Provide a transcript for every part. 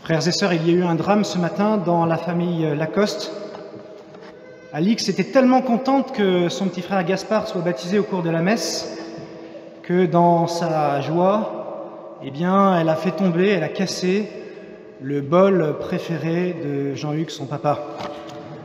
Frères et sœurs, il y a eu un drame ce matin dans la famille Lacoste. Alix était tellement contente que son petit frère Gaspard soit baptisé au cours de la messe que dans sa joie, elle a fait tomber, elle a cassé le bol préféré de Jean-Hugues, son papa.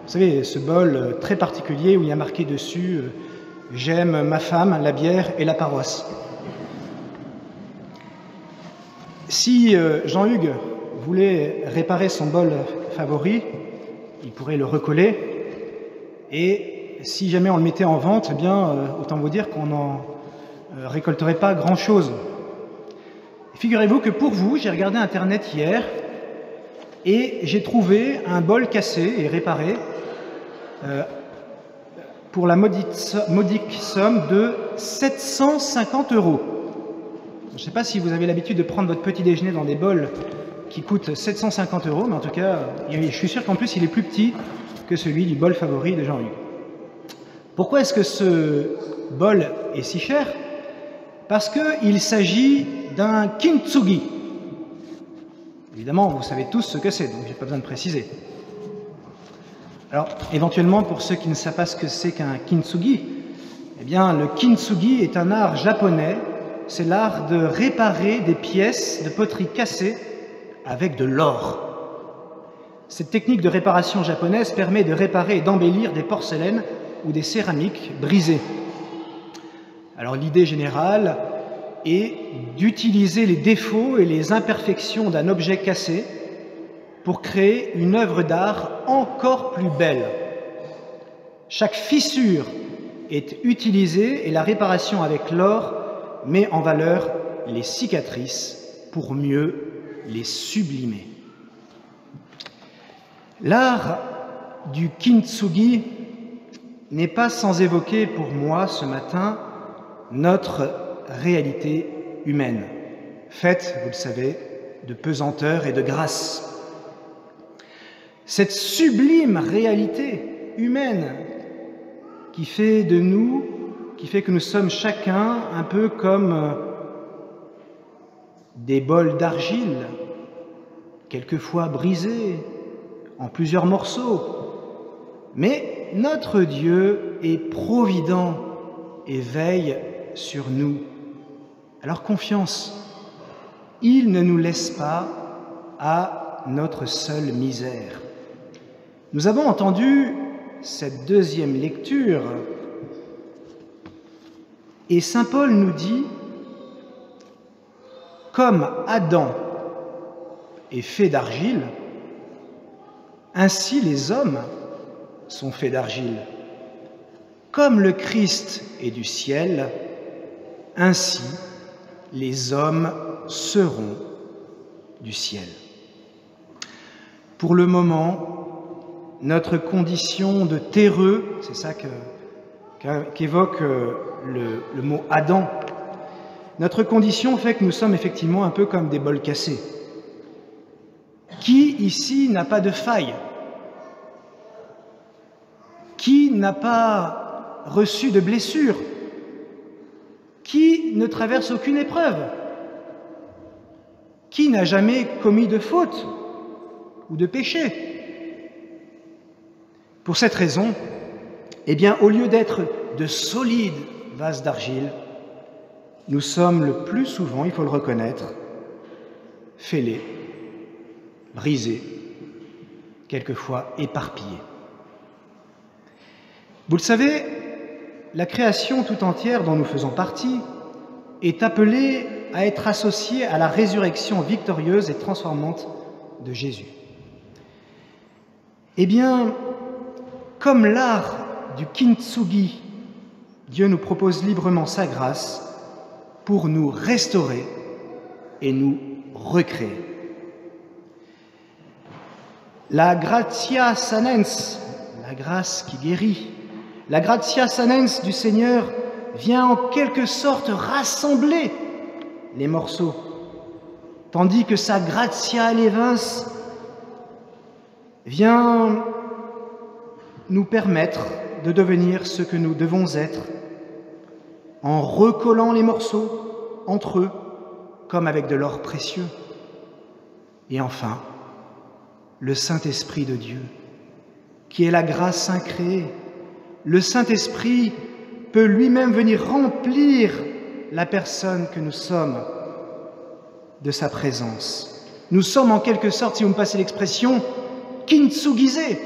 Vous savez, ce bol très particulier où il y a marqué dessus « J'aime ma femme, la bière et la paroisse ». Si Jean-Hugues voulait réparer son bol favori, il pourrait le recoller. Et si jamais on le mettait en vente, autant vous dire qu'on n'en récolterait pas grand-chose. Figurez-vous que pour vous, j'ai regardé Internet hier et j'ai trouvé un bol cassé et réparé pour la modique somme de 750 €. Je ne sais pas si vous avez l'habitude de prendre votre petit déjeuner dans des bols qui coûtent 750 €, mais en tout cas, je suis sûr qu'en plus, il est plus petit que celui du bol favori de Jean-Hugues. Pourquoi est-ce que ce bol est si cher? Parce qu'il s'agit d'un kintsugi. Évidemment, vous savez tous ce que c'est, donc je n'ai pas besoin de préciser. Alors, éventuellement, pour ceux qui ne savent pas ce que c'est qu'un kintsugi, le kintsugi est un art japonais. C'est l'art de réparer des pièces de poterie cassées avec de l'or. Cette technique de réparation japonaise permet de réparer et d'embellir des porcelaines ou des céramiques brisées. Alors l'idée générale est d'utiliser les défauts et les imperfections d'un objet cassé pour créer une œuvre d'art encore plus belle. Chaque fissure est utilisée et la réparation avec l'or met en valeur les cicatrices pour mieux les sublimer. L'art du kintsugi n'est pas sans évoquer pour moi ce matin notre réalité humaine, faite, vous le savez, de pesanteur et de grâce. Cette sublime réalité humaine qui fait que nous sommes chacun un peu comme des bols d'argile, quelquefois brisés en plusieurs morceaux. Mais notre Dieu est provident et veille sur nous. Alors confiance, il ne nous laisse pas à notre seule misère. Nous avons entendu cette deuxième lecture et saint Paul nous dit « Comme Adam est fait d'argile, ainsi les hommes sont faits d'argile. Comme le Christ est du ciel, ainsi les hommes seront du ciel. » Pour le moment, notre condition de terreux, c'est ça qu'évoque le mot Adam, notre condition fait que nous sommes effectivement un peu comme des bols cassés. Qui ici n'a pas de faille? Qui n'a pas reçu de blessure? Qui ne traverse aucune épreuve? Qui n'a jamais commis de faute ou de péché? Pour cette raison, au lieu d'être de solides vases d'argile, nous sommes le plus souvent, il faut le reconnaître, fêlés, brisés, quelquefois éparpillés. Vous le savez, la création tout entière dont nous faisons partie est appelée à être associée à la résurrection victorieuse et transformante de Jésus. Comme l'art du kintsugi, Dieu nous propose librement sa grâce pour nous restaurer et nous recréer. La gratia sanens, la grâce qui guérit, la gratia sanens du Seigneur vient en quelque sorte rassembler les morceaux, tandis que sa gratia levens vient nous permettre de devenir ce que nous devons être en recollant les morceaux entre eux comme avec de l'or précieux. Et enfin, le Saint-Esprit de Dieu, qui est la grâce incréée. Le Saint-Esprit peut lui-même venir remplir la personne que nous sommes de sa présence. Nous sommes en quelque sorte, si vous me passez l'expression, kintsugisés.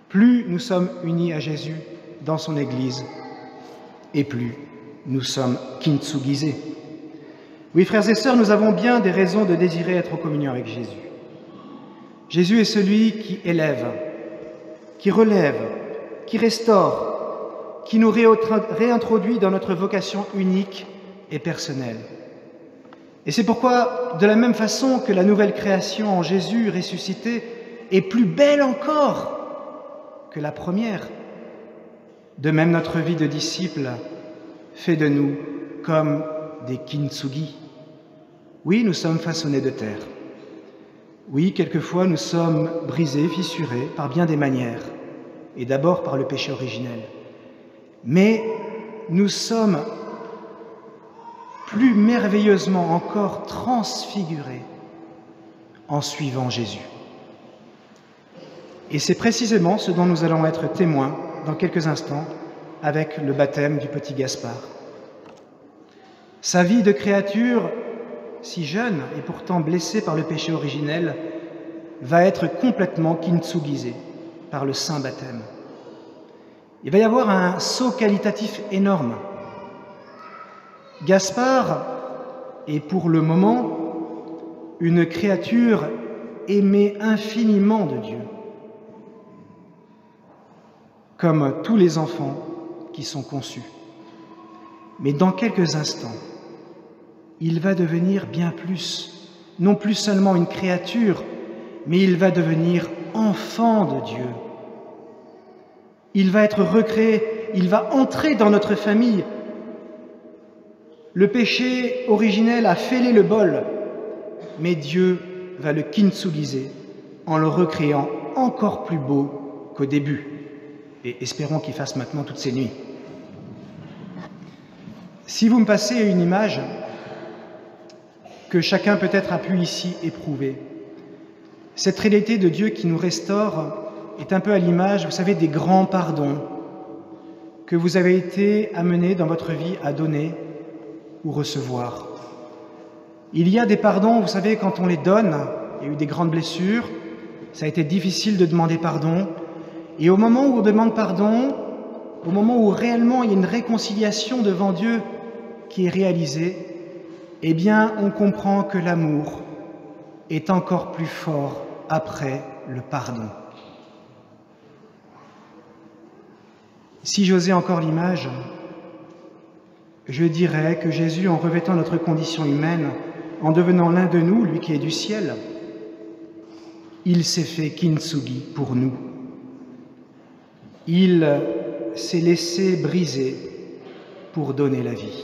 Plus nous sommes unis à Jésus dans son Église, et plus nous sommes kintsugisés. Oui, frères et sœurs, nous avons bien des raisons de désirer être en communion avec Jésus. Jésus est celui qui élève, qui relève, qui restaure, qui nous réintroduit dans notre vocation unique et personnelle. Et c'est pourquoi, de la même façon que la nouvelle création en Jésus ressuscité est plus belle encore que la première, de même notre vie de disciples fait de nous comme des kintsugi. Oui, nous sommes façonnés de terre. Oui, quelquefois nous sommes brisés, fissurés par bien des manières, et d'abord par le péché originel. Mais nous sommes plus merveilleusement encore transfigurés en suivant Jésus. Et c'est précisément ce dont nous allons être témoins dans quelques instants avec le baptême du petit Gaspard. Sa vie de créature, si jeune et pourtant blessée par le péché originel, va être complètement kintsugisée par le saint baptême. Il va y avoir un saut qualitatif énorme. Gaspard est pour le moment une créature aimée infiniment de Dieu, comme tous les enfants qui sont conçus. Mais dans quelques instants, il va devenir bien plus, non plus seulement une créature, mais il va devenir enfant de Dieu. Il va être recréé, il va entrer dans notre famille. Le péché originel a fêlé le bol, mais Dieu va le kintsugiser en le recréant encore plus beau qu'au début. Et espérons qu'il fasse maintenant toutes ces nuits. Si vous me passez une image que chacun peut-être a pu ici éprouver, cette réalité de Dieu qui nous restaure est un peu à l'image, vous savez, des grands pardons que vous avez été amenés dans votre vie à donner ou recevoir. Il y a des pardons, vous savez, quand on les donne, il y a eu des grandes blessures, ça a été difficile de demander pardon, et au moment où on demande pardon, au moment où réellement il y a une réconciliation devant Dieu qui est réalisée, eh bien, on comprend que l'amour est encore plus fort après le pardon. Si j'osais encore l'image, je dirais que Jésus, en revêtant notre condition humaine, en devenant l'un de nous, lui qui est du ciel, il s'est fait kintsugi pour nous. Il s'est laissé briser pour donner la vie.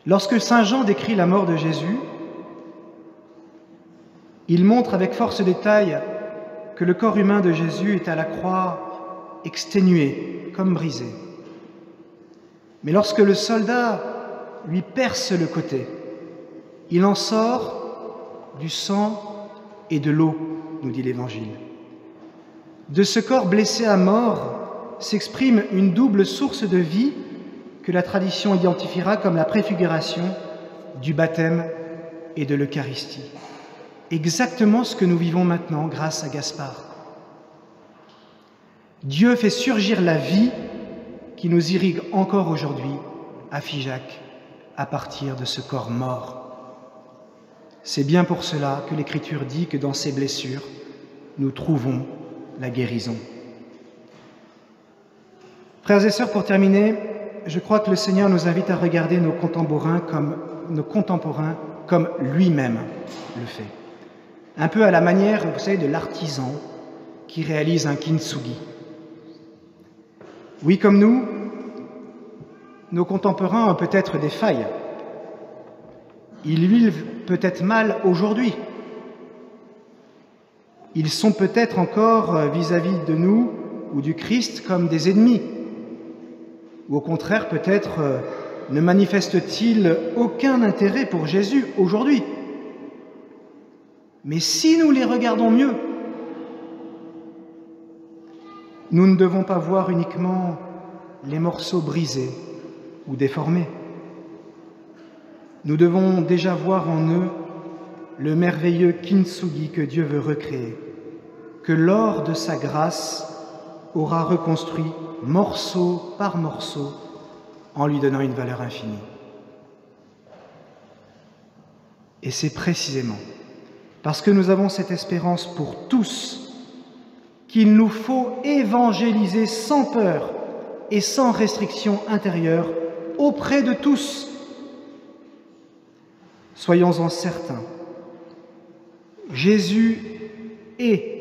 Lorsque saint Jean décrit la mort de Jésus, il montre avec force détail que le corps humain de Jésus est à la croix exténué, comme brisé. Mais lorsque le soldat lui perce le côté, il en sort du sang et de l'eau, nous dit l'Évangile. De ce corps blessé à mort s'exprime une double source de vie que la tradition identifiera comme la préfiguration du baptême et de l'Eucharistie. Exactement ce que nous vivons maintenant grâce à Gaspard. Dieu fait surgir la vie qui nous irrigue encore aujourd'hui à Figeac à partir de ce corps mort. C'est bien pour cela que l'Écriture dit que dans ces blessures, nous trouvons la guérison. Frères et sœurs, pour terminer, je crois que le Seigneur nous invite à regarder nos contemporains comme lui-même le fait. Un peu à la manière, vous savez, de l'artisan qui réalise un kintsugi. Oui, comme nous, nos contemporains ont peut-être des failles. Ils vivent peut-être mal aujourd'hui. Ils sont peut-être encore vis-à-vis de nous ou du Christ comme des ennemis. Ou au contraire, peut-être ne manifestent-ils aucun intérêt pour Jésus aujourd'hui. Mais si nous les regardons mieux, nous ne devons pas voir uniquement les morceaux brisés ou déformés. Nous devons déjà voir en eux le merveilleux kintsugi que Dieu veut recréer, que l'or de sa grâce aura reconstruit morceau par morceau en lui donnant une valeur infinie. Et c'est précisément parce que nous avons cette espérance pour tous qu'il nous faut évangéliser sans peur et sans restriction intérieure auprès de tous. Soyons-en certains, Jésus est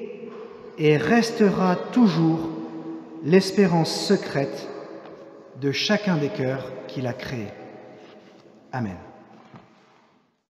et restera toujours l'espérance secrète de chacun des cœurs qu'il a créés. Amen.